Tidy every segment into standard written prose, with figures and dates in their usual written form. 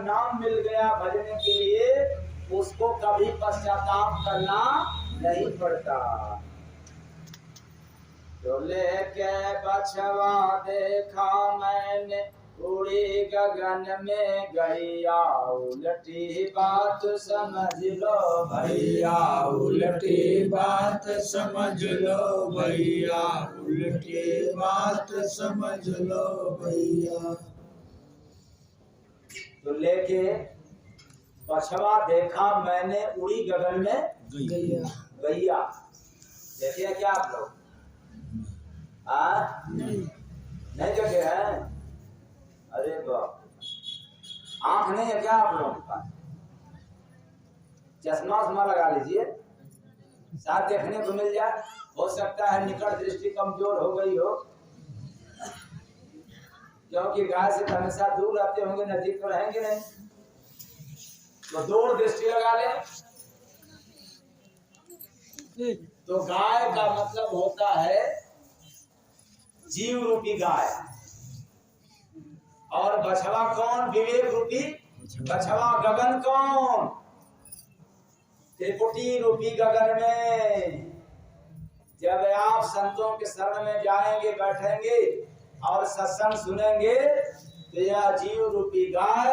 नाम मिल गया भजने के लिए, उसको कभी पश्चाताप करना नहीं पड़ता। तो लेके बछवा देखा मैंने, उड़ी गगन में गैया, उल्टी बात समझ लो भैया, उल्टी बात समझ लो भैया, उल्टी बात समझ लो भैया। तो लेके बछवा देखा मैंने, उड़ी गगन में गैया। देखे क्या आप लोग? नहीं देखे हैं? अरे बाप, आंख नहीं है क्या आप लोगों के पास? चश्मा उस्मा लगा लीजिए, साथ देखने को मिल जाए। हो सकता है निकट दृष्टि कमजोर हो गई हो, क्योंकि गाय से हमेशा दूर रहते होंगे, नजदीक तो रहेंगे नहीं। तो दूर दृष्टि लगा ले। तो गाय का मतलब होता है जीव रूपी गाय, और बछवा कौन? विवेक रूपी बछवा। गगन कौन? त्रिपुटी रूपी गगन में। जब आप संतों के शरण में जाएंगे, बैठेंगे और सत्संग सुनेंगे, तो यह जीव रूपी गाय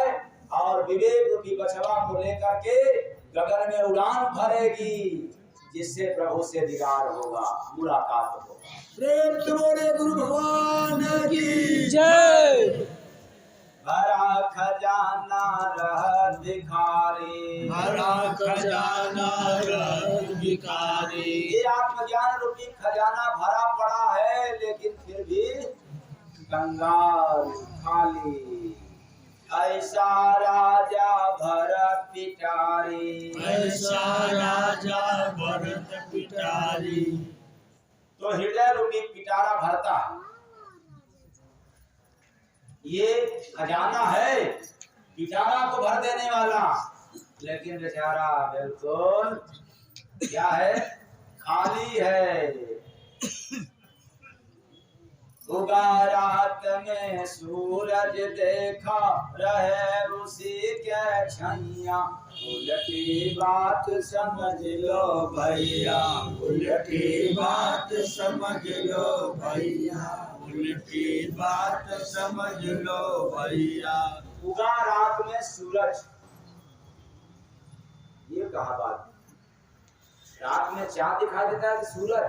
और विवेक रूपी बछवा को लेकर के गगन में उड़ान भरेगी, जिससे प्रभु से दीदार होगा, मुलाकात होगा। प्रेम से बोले गुरु भगवान की जय। भरा खजाना रह भिखारी, भरा खजाना रह भिखारी। ये आत्मज्ञान रूपी खजाना भरा पड़ा है, लेकिन फिर भी कंगाल खाली। ऐसा राजा भरत पिटारी, ऐसा राजा भरत पिटारी। तो हृदय रूपी पिटारा भरता है। ये खजाना है पिटारा को भर देने वाला, लेकिन बेचारा बिल्कुल क्या है? खाली है। उगा रात में सूरज देखा, रहे उसी के छैया, उल्टी बात समझ लो भैया, उल्टी बात समझ लो भैया, उल्टी बात समझ लो भैया। उगा रात में सूरज, ये कहा बात? रात में चाँद दिखाई देता है कि सूरज?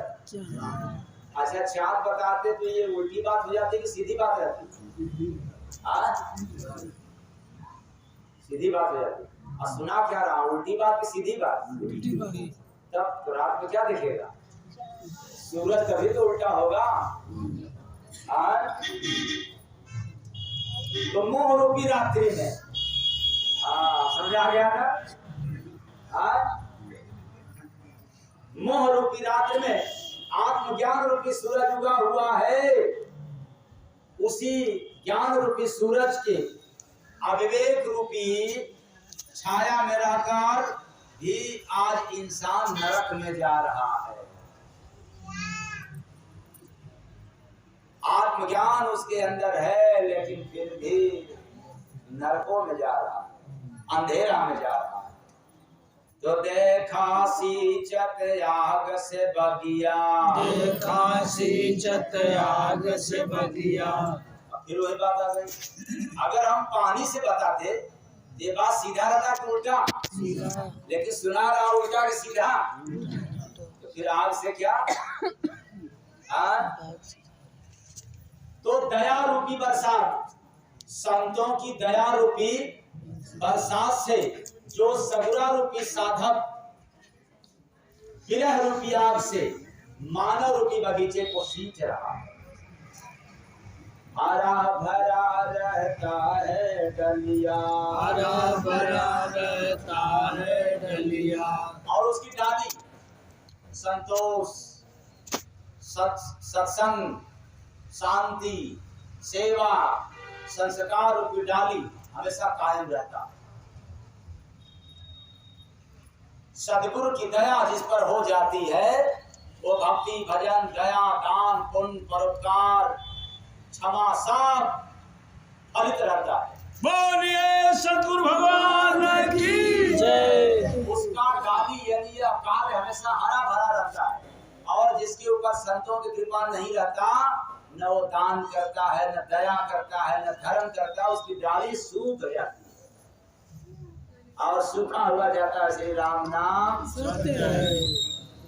अच्छा, चाँद बताते तो ये उल्टी बात हो जाती कि सीधी बात रहती? सीधी बात हो जाती। और सुना क्या रहा, उल्टी बात की सीधी बात? तब तो रात में क्या दिखेगा? सूरज कभी तो उल्टा होगा। तो मोह रूपी रात्रि में, समझ आ गया ना? मोह रूपी रात्रि में आत्मज्ञान रूपी सूरज उगा हुआ है। उसी ज्ञान रूपी सूरज के अविवेक रूपी छाया में रहकर भी आज इंसान नरक में जा रहा है। आत्मज्ञान उसके अंदर है, लेकिन फिर भी नरकों में जा रहा है, अंधेरा में जा रहा है। तो देखा सींचत आग से बगिया, देखा सींचत आग से बगिया। फिर वही बात आ गई, अगर हम पानी से बताते ये बात सीधा रहता कि उल्टा? लेकिन सुना रहा उल्टा कि सीधा, तो फिर आग से क्या? तो दया रूपी बरसात, संतों की दया रूपी बरसात से जो सगुरा रूपी साधक विरह रूपी आग से मानव रूपी बगीचे को सींच रहा है। हरा भरा रहता है डलिया, हरा भरा रहता है डलिया। और उसकी डाली संतोष, सत्संग, शांति, सेवा, संस्कार रूपी डाली हमेशा कायम रहता है। सदगुरु की दया जिस पर हो जाती है, वो भक्ति, भजन, दया, दान, पुण्य, परोपकार, क्षमा सब फलित रहता है। बोलिए सद्गुरु संतों की कृपा नहीं रहता, न वो दान करता है, न दया करता है, न धर्म करता है, उसकी डाली सूख जाती है और सूखा हुआ जाता है। श्री राम नाम सत्य है।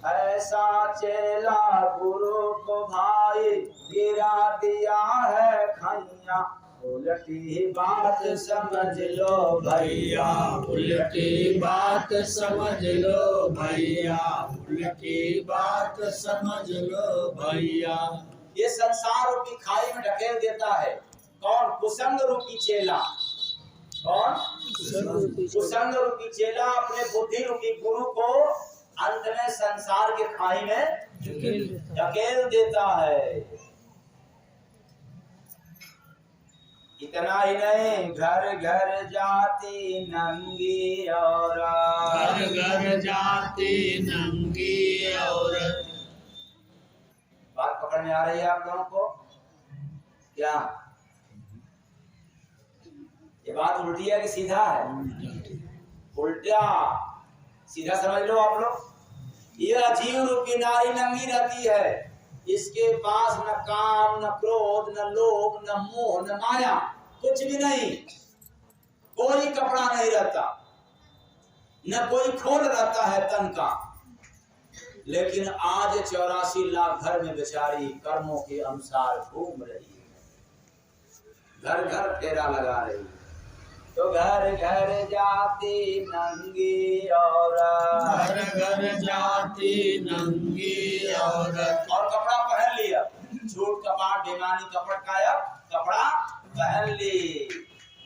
ऐसा चेला गुरु को भाई गिरा दिया है खैया, उल्टी बात समझ लो भैया, उल्टी बात समझ लो भैया, उल्टी बात समझ लो भैया। ये संसार रूपी खाई में ढकेल देता है। कौन? कुसंग रूपी चेला। कौन? कुसंग रूपी चेला अपने बुद्धि रूपी गुरु को अंत में संसार के खाई में ढकेल देता है। इतना ही नहीं, घर घर जाती नंगी औरत, घर घर जाती नंगी औरत। बात पकड़ में आ रही है आप लोगों को क्या? ये बात उल्टी है कि सीधा है? उल्टा। सीधा समझ लो आप लोग। ये अजीव रूपी नारी नंगी रहती है, इसके पास न काम, न क्रोध, न लोभ, न मोह, न माया, कुछ भी नहीं। कोई कपड़ा नहीं रहता, न कोई खोल रहता है तन का, लेकिन आज 84 लाख घर में बेचारी कर्मों के अनुसार घूम रही है, घर घर फेरा लगा रही है। तो घर घर जाती नंगी औरत, घर घर जाती नंगी औरत। और कपड़ा पहन लिया, झूठ कपाट बेमानी कपट काया कपड़ा पहन ली।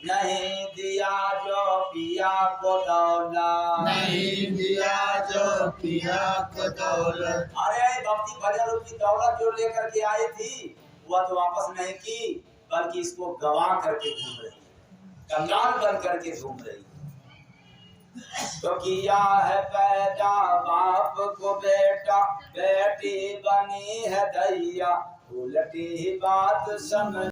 नहीं दिया जो पिया को दौलत, नहीं दिया जो पिया को दौलत। अरे भक्ति भजन रूपी दौलत जो लेकर के आई थी वह तो वापस नहीं की, बल्कि इसको गवा करके घूम रही, कंगाल बन करके घूम रही। तो किया है पैदा बाप को बेटा, बेटी बनी है दैया, उल्टी बात समझ